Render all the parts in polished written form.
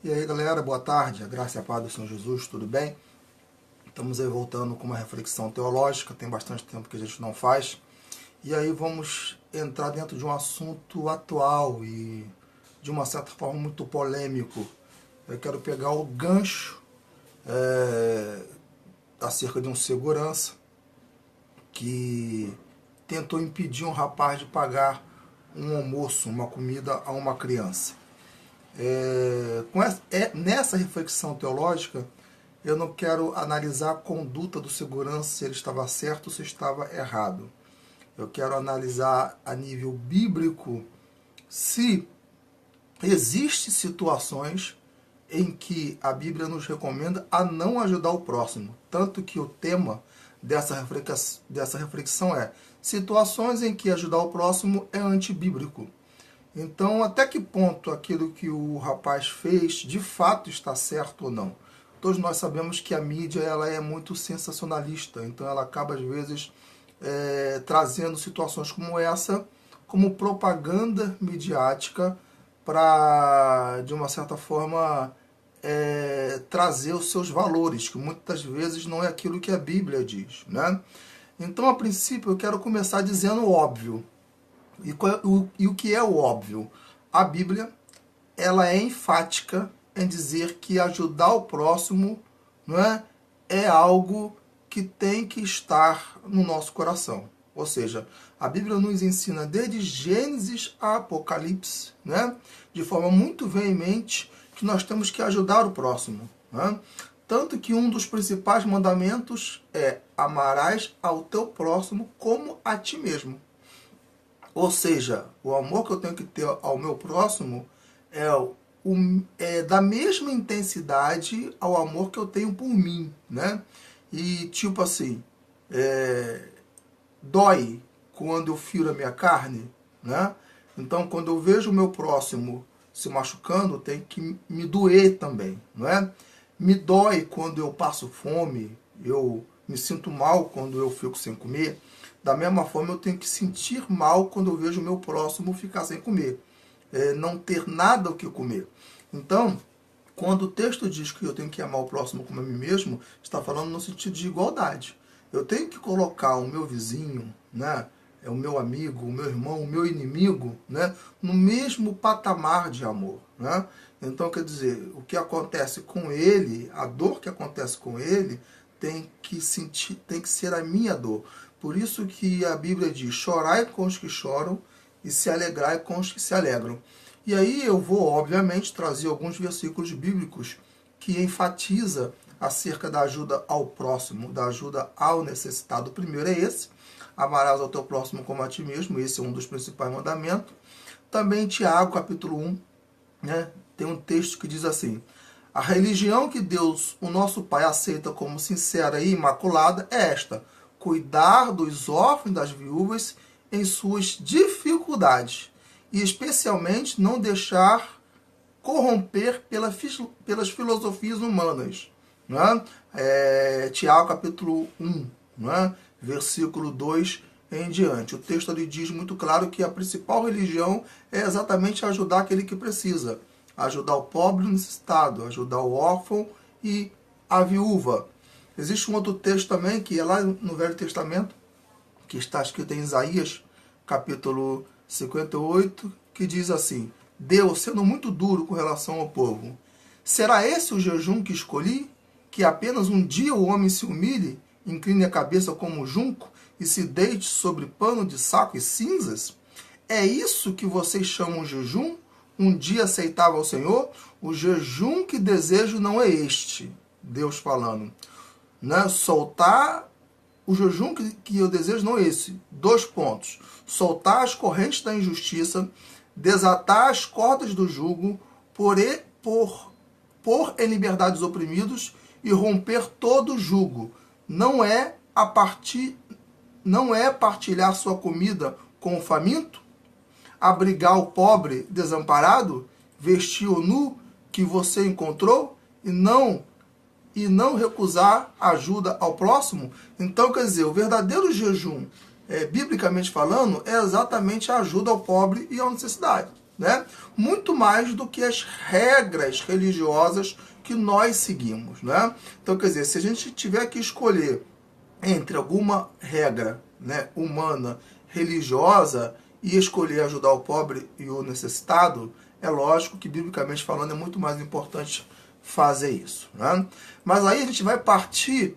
E aí galera, boa tarde, a graça e a paz do Senhor Jesus, tudo bem? Estamos aí voltando com uma reflexão teológica, tem bastante tempo que a gente não faz. E aí vamos entrar dentro de um assunto atual e de uma certa forma muito polêmico. Eu quero pegar o gancho acerca de um segurança que tentou impedir um rapaz de pagar um almoço, uma comida a uma criança. Nessa reflexão teológica, eu não quero analisar a conduta do segurança, se ele estava certo ou se estava errado. Eu quero analisar a nível bíblico se existem situações em que a Bíblia nos recomenda a não ajudar o próximo. Tanto que o tema dessa reflexão é situações em que ajudar o próximo é antibíblico. Então, até que ponto aquilo que o rapaz fez de fato está certo ou não? Todos nós sabemos que a mídia ela é muito sensacionalista, então ela acaba às vezes trazendo situações como essa como propaganda midiática para, de uma certa forma, trazer os seus valores, que muitas vezes não é aquilo que a Bíblia diz, né? Então, a princípio, eu quero começar dizendo o óbvio. E o que é o óbvio? A Bíblia ela é enfática em dizer que ajudar o próximo, não é algo que tem que estar no nosso coração. Ou seja, a Bíblia nos ensina desde Gênesis a Apocalipse, né, de forma muito veemente, que nós temos que ajudar o próximo. Né? Tanto que um dos principais mandamentos é amarás ao teu próximo como a ti mesmo. Ou seja, o amor que eu tenho que ter ao meu próximo é da mesma intensidade ao amor que eu tenho por mim, né? E tipo assim, dói quando eu firo a minha carne, né? Então, quando eu vejo o meu próximo se machucando, tem que me doer também, não é? Me dói quando eu passo fome, eu me sinto mal quando eu fico sem comer. Da mesma forma, eu tenho que sentir mal quando eu vejo o meu próximo ficar sem comer, não ter nada o que comer. Então, quando o texto diz que eu tenho que amar o próximo como a mim mesmo, está falando no sentido de igualdade. Eu tenho que colocar o meu vizinho, né, o meu amigo, o meu irmão, o meu inimigo, né, no mesmo patamar de amor. Né? Então, quer dizer, o que acontece com ele, a dor que acontece com ele, tem que ser a minha dor. Por isso que a Bíblia diz, chorai com os que choram e se alegrai com os que se alegram. E aí eu vou, obviamente, trazer alguns versículos bíblicos que enfatiza acerca da ajuda ao próximo, da ajuda ao necessitado. O primeiro é esse, amarás ao teu próximo como a ti mesmo, esse é um dos principais mandamentos. Também Tiago, capítulo 1, né, tem um texto que diz assim, a religião que Deus, o nosso Pai, aceita como sincera e imaculada é esta, cuidar dos órfãos e das viúvas em suas dificuldades e especialmente não deixar corromper pelas filosofias humanas. Né? Tiago capítulo 1, né? Versículo 2 em diante. O texto ali diz muito claro que a principal religião é exatamente ajudar aquele que precisa. Ajudar o pobre e necessitado, ajudar o órfão e a viúva. Existe um outro texto também, que é lá no Velho Testamento, que está escrito em Isaías, capítulo 58, que diz assim, Deus, sendo muito duro com relação ao povo, será esse o jejum que escolhi? Que apenas um dia o homem se humilhe, incline a cabeça como junco e se deite sobre pano de saco e cinzas? É isso que vocês chamam jejum? Um dia aceitável ao Senhor? O jejum que desejo não é este, Deus falando. Né? Soltar o jejum que eu desejo não é esse. 2 pontos. Soltar as correntes da injustiça, desatar as cordas do jugo, pôr em liberdade os oprimidos e romper todo o jugo. Não é partilhar sua comida com o faminto? Abrigar o pobre desamparado? Vestir o nu que você encontrou? E não recusar ajuda ao próximo? Então, quer dizer, o verdadeiro jejum, biblicamente falando, é exatamente a ajuda ao pobre e à necessidade. né? Muito mais do que as regras religiosas que nós seguimos, né? Então, quer dizer, se a gente tiver que escolher entre alguma regra, né, humana, religiosa, e escolher ajudar o pobre e o necessitado, é lógico que, biblicamente falando, é muito mais importante fazer isso, né? Mas aí a gente vai partir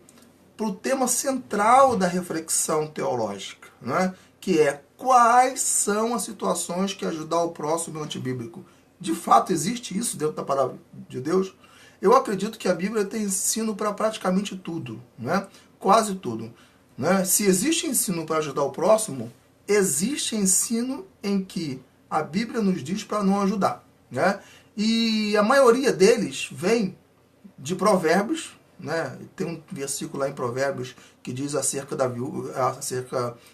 para o tema central da reflexão teológica, né? Que é quais são as situações que ajudar o próximo é antibíblico. De fato, existe isso dentro da palavra de Deus? Eu acredito que a Bíblia tem ensino para praticamente tudo, né? Quase tudo, né? Se existe ensino para ajudar o próximo, existe ensino em que a Bíblia nos diz para não ajudar, né? E a maioria deles vem de Provérbios, né? Tem um versículo lá em Provérbios que diz acerca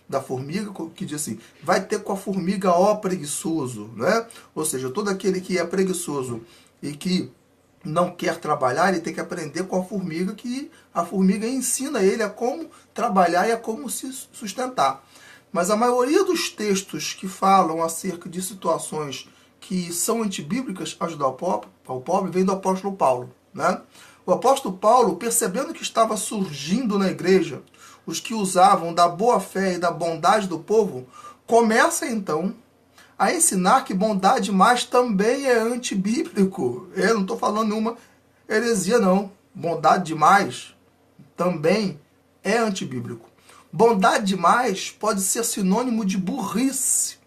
da formiga, que diz assim: vai ter com a formiga, ó preguiçoso, né? Ou seja, todo aquele que é preguiçoso e que não quer trabalhar, ele tem que aprender com a formiga, que a formiga ensina ele a como trabalhar e a como se sustentar. Mas a maioria dos textos que falam acerca de situações que são antibíblicas, ajudar o pobre, vem do apóstolo Paulo, né? O apóstolo Paulo, percebendo que estava surgindo na igreja os que usavam da boa fé e da bondade do povo, começa então a ensinar que bondade demais também é antibíblico. Eu não estou falando nenhuma heresia, não. Bondade demais também é antibíblico. Bondade demais pode ser sinônimo de burrice.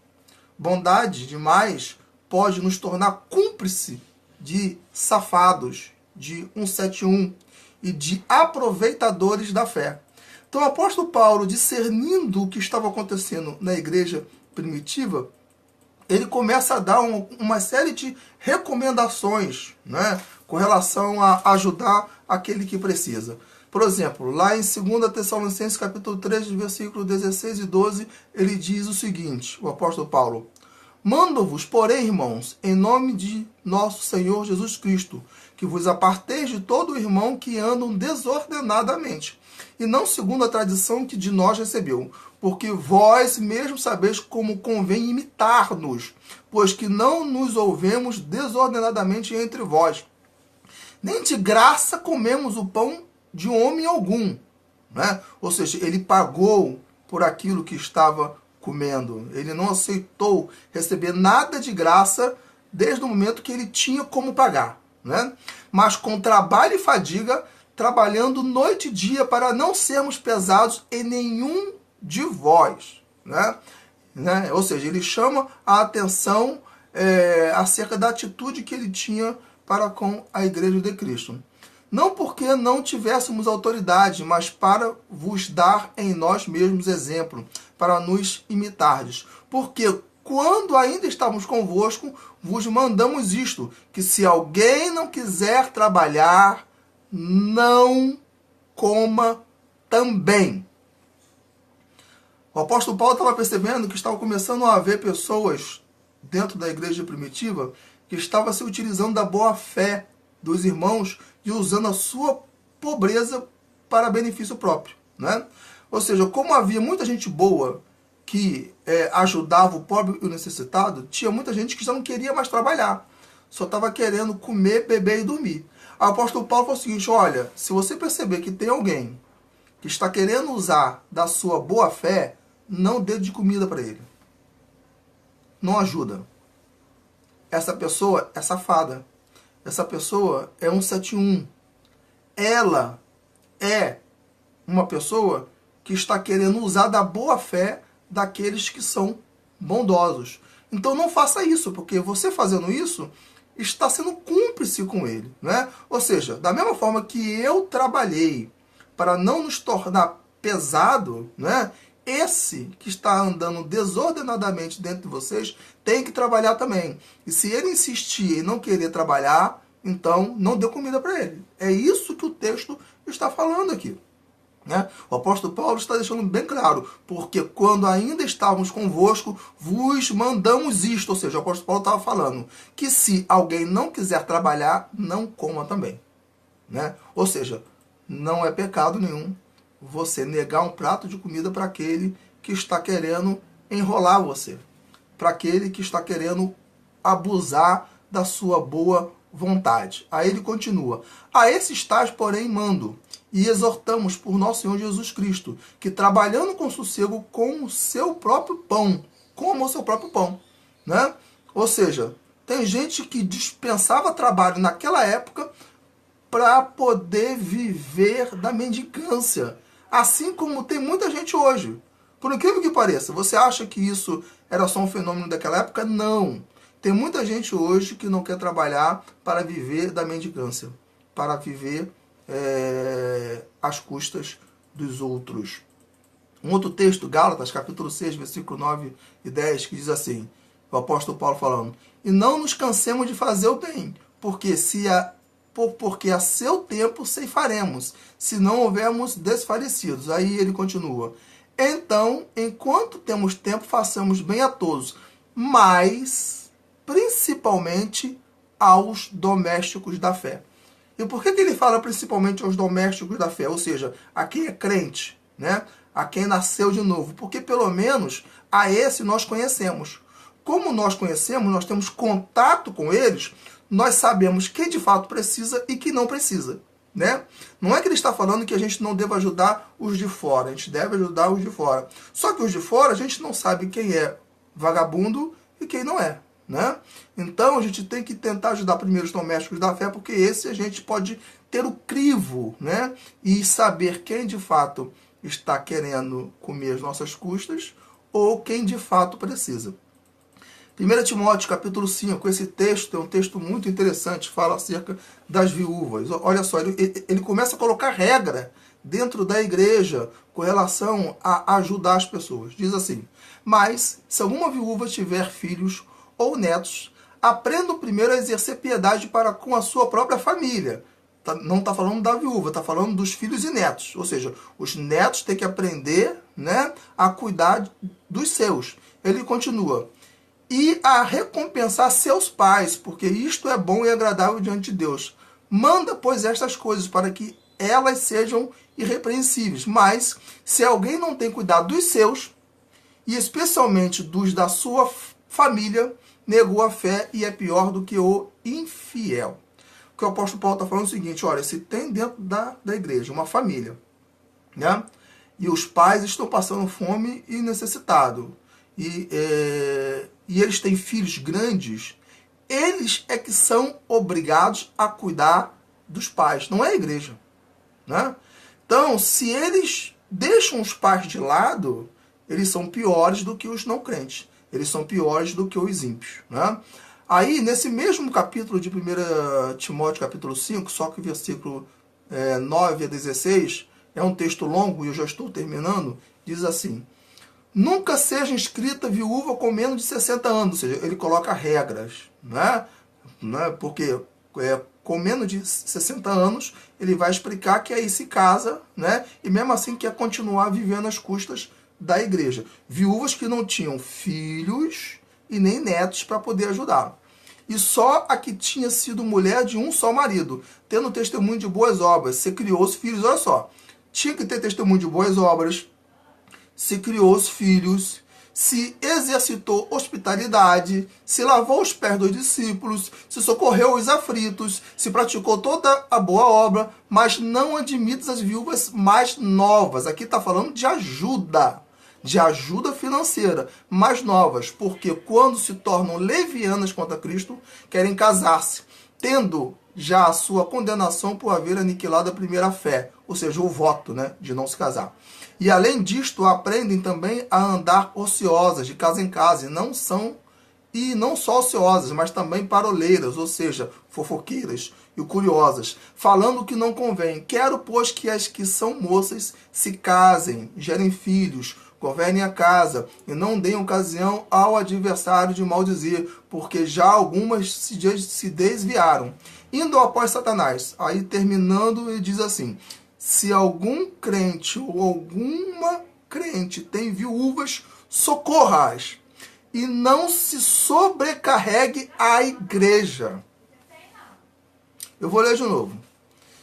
Bondade demais pode nos tornar cúmplice de safados, de 171 e de aproveitadores da fé. Então o apóstolo Paulo, discernindo o que estava acontecendo na igreja primitiva, ele começa a dar uma série de recomendações, né, com relação a ajudar aquele que precisa. Por exemplo, lá em 2 Tessalonicenses capítulo 3, versículos 16 e 12, ele diz o seguinte, o apóstolo Paulo: mando-vos, porém, irmãos, em nome de nosso Senhor Jesus Cristo, que vos aparteis de todo irmão que andam desordenadamente, e não segundo a tradição que de nós recebeu, porque vós mesmos sabeis como convém imitar-nos, pois que não nos ouvemos desordenadamente entre vós. Nem de graça comemos o pão de homem algum, né? Ou seja, ele pagou por aquilo que estava comendo. Ele não aceitou receber nada de graça desde o momento que ele tinha como pagar, né? Mas com trabalho e fadiga, trabalhando noite e dia para não sermos pesados em nenhum de vós, né? Ou seja, ele chama a atenção acerca da atitude que ele tinha para com a igreja de Cristo. Não porque não tivéssemos autoridade, mas para vos dar em nós mesmos exemplo, para nos imitardes. Porque quando ainda estávamos convosco, vos mandamos isto, que se alguém não quiser trabalhar, não coma também. O apóstolo Paulo estava percebendo que estava começando a haver pessoas dentro da igreja primitiva que estavam se utilizando da boa fé dos irmãos e usando a sua pobreza para benefício próprio, né? Ou seja, como havia muita gente boa que ajudava o pobre e o necessitado, tinha muita gente que já não queria mais trabalhar, só estava querendo comer, beber e dormir. O apóstolo Paulo falou o seguinte: olha, se você perceber que tem alguém que está querendo usar da sua boa fé, não dê de comida para ele. Não ajuda. Essa pessoa é safada. Essa pessoa é 171. Ela é uma pessoa que está querendo usar da boa fé daqueles que são bondosos. Então não faça isso, porque você fazendo isso está sendo cúmplice com ele, né? Ou seja, da mesma forma que eu trabalhei para não nos tornar pesado, né? Esse que está andando desordenadamente dentro de vocês tem que trabalhar também. E se ele insistir em não querer trabalhar, então não dê comida para ele. É isso que o texto está falando aqui, né? O apóstolo Paulo está deixando bem claro, porque quando ainda estávamos convosco, vos mandamos isto. Ou seja, o apóstolo Paulo estava falando que se alguém não quiser trabalhar, não coma também, né? Ou seja, não é pecado nenhum você negar um prato de comida para aquele que está querendo enrolar você, para aquele que está querendo abusar da sua boa vontade. Aí ele continua: a esses tais, porém, mando e exortamos por nosso Senhor Jesus Cristo, que trabalhando com sossego com o seu próprio pão, como o seu próprio pão, né? Ou seja, tem gente que dispensava trabalho naquela época para poder viver da mendicância, assim como tem muita gente hoje. Por incrível que pareça, você acha que isso era só um fenômeno daquela época? Não. Tem muita gente hoje que não quer trabalhar para viver da mendicância, para viver às custas dos outros. Um outro texto, Gálatas, capítulo 6, versículo 9 e 10, que diz assim, o apóstolo Paulo falando: e não nos cansemos de fazer o bem, porque a seu tempo ceifaremos, se não houvermos desfalecidos. Aí ele continua: então, enquanto temos tempo, façamos bem a todos, mas principalmente aos domésticos da fé. E por que ele fala principalmente aos domésticos da fé? Ou seja, a quem é crente, né? A quem nasceu de novo. Porque pelo menos a esse nós conhecemos. Como nós conhecemos, nós temos contato com eles, nós sabemos quem de fato precisa e quem não precisa, né? Não é que ele está falando que a gente não deva ajudar os de fora, a gente deve ajudar os de fora. Só que os de fora a gente não sabe quem é vagabundo e quem não é, né? Então a gente tem que tentar ajudar primeiro os domésticos da fé, porque esse a gente pode ter o crivo, né? E saber quem de fato está querendo comer as nossas custas ou quem de fato precisa. 1 Timóteo, capítulo 5, esse texto é um texto muito interessante, fala acerca das viúvas. Olha só, ele começa a colocar regra dentro da igreja com relação a ajudar as pessoas. Diz assim: mas, se alguma viúva tiver filhos ou netos, aprendam primeiro a exercer piedade para com a sua própria família. Não está falando da viúva, está falando dos filhos e netos. Ou seja, os netos têm que aprender, né, a cuidar dos seus. Ele continua: e a recompensar seus pais, porque isto é bom e agradável diante de Deus. Manda, pois, estas coisas para que elas sejam irrepreensíveis. Mas, se alguém não tem cuidado dos seus, e especialmente dos da sua família, negou a fé e é pior do que o infiel. O que o apóstolo Paulo está falando é o seguinte: olha, se tem dentro da igreja uma família, né, e os pais estão passando fome e necessitado, e eles têm filhos grandes, eles é que são obrigados a cuidar dos pais, não é a igreja, né? Então, se eles deixam os pais de lado, eles são piores do que os não crentes, eles são piores do que os ímpios, né? Aí, nesse mesmo capítulo de 1 Timóteo, capítulo 5, só que o versículo 9 a 16, é um texto longo e eu já estou terminando, diz assim: nunca seja inscrita viúva com menos de 60 anos. Ou seja, ele coloca regras, né? Porque com menos de 60 anos, ele vai explicar que aí se casa, né? E mesmo assim quer continuar vivendo às custas da igreja. Viúvas que não tinham filhos e nem netos para poder ajudar. E só a que tinha sido mulher de um só marido, tendo testemunho de boas obras, se criou os filhos. Olha só, tinha que ter testemunho de boas obras, se criou os filhos, se exercitou hospitalidade, se lavou os pés dos discípulos, se socorreu os aflitos, se praticou toda a boa obra, mas não admites as viúvas mais novas. Aqui está falando de ajuda financeira, mais novas, porque quando se tornam levianas contra Cristo, querem casar-se, tendo já a sua condenação por haver aniquilado a primeira fé, ou seja, o voto, né, de não se casar. E além disto, aprendem também a andar ociosas, de casa em casa, e não só ociosas, mas também paroleiras, ou seja, fofoqueiras e curiosas, falando o que não convém. Quero, pois, que as que são moças se casem, gerem filhos, governem a casa, e não deem ocasião ao adversário de maldizer, porque já algumas se desviaram, indo após Satanás. Aí, terminando, ele diz assim: se algum crente ou alguma crente tem viúvas, socorra-as, e não se sobrecarregue a igreja. Eu vou ler de novo.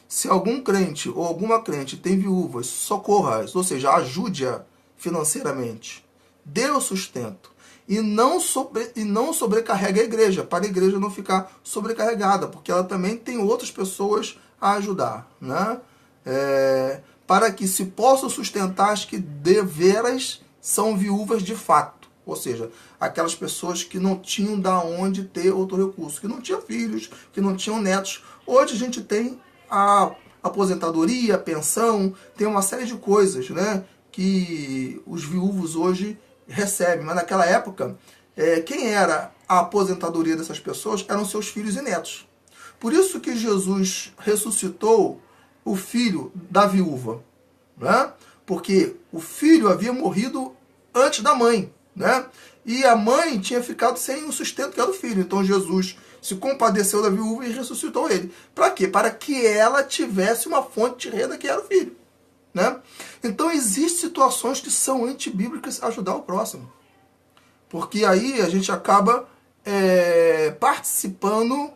Se algum crente ou alguma crente tem viúvas, socorra-as, ou seja, ajude-a financeiramente, dê o sustento, e não sobrecarrega a igreja, para a igreja não ficar sobrecarregada, porque ela também tem outras pessoas a ajudar, né? Para que se possam sustentar as que deveras são viúvas de fato, ou seja, aquelas pessoas que não tinham da onde ter outro recurso, que não tinham filhos, que não tinham netos. Hoje a gente tem a aposentadoria, a pensão, tem uma série de coisas, né, que os viúvos hoje recebem, mas naquela época, quem era a aposentadoria dessas pessoas eram seus filhos e netos. Por isso que Jesus ressuscitou o filho da viúva, né? Porque o filho havia morrido antes da mãe, né? E a mãe tinha ficado sem o sustento que era o filho. Então Jesus se compadeceu da viúva e ressuscitou ele. Para quê? Para que ela tivesse uma fonte de renda que era o filho, né? Então existem situações que são antibíblicas a ajudar o próximo. Porque aí a gente acaba participando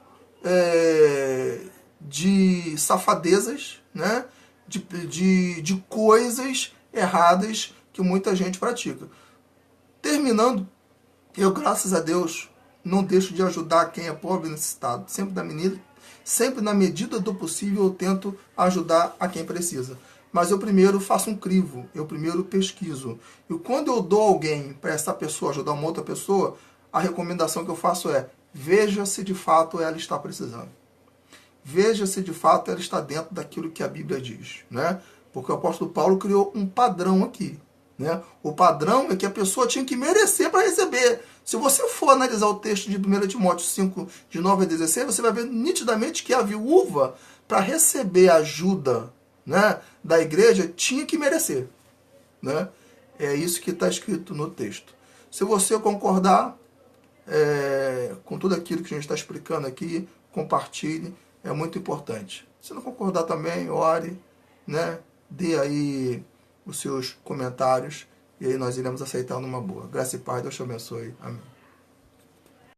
de safadezas, né? De coisas erradas que muita gente pratica. Terminando, eu, graças a Deus, não deixo de ajudar quem é pobre e necessitado. Sempre na medida do possível eu tento ajudar a quem precisa. Mas eu primeiro faço um crivo, eu primeiro pesquiso. E quando eu dou alguém para essa pessoa ajudar uma outra pessoa, a recomendação que eu faço é: veja se de fato ela está precisando. Veja se de fato ela está dentro daquilo que a Bíblia diz, né? Porque o apóstolo Paulo criou um padrão aqui, né? O padrão é que a pessoa tinha que merecer para receber. Se você for analisar o texto de 1 Timóteo 5, de 9 a 16, você vai ver nitidamente que a viúva, para receber ajuda, né, da igreja, tinha que merecer, né? É isso que está escrito no texto. Se você concordar com tudo aquilo que a gente está explicando aqui, compartilhe, é muito importante. Se não concordar também, ore, né? Dê aí os seus comentários e aí nós iremos aceitar numa boa. Graça e paz, Deus te abençoe. Amém.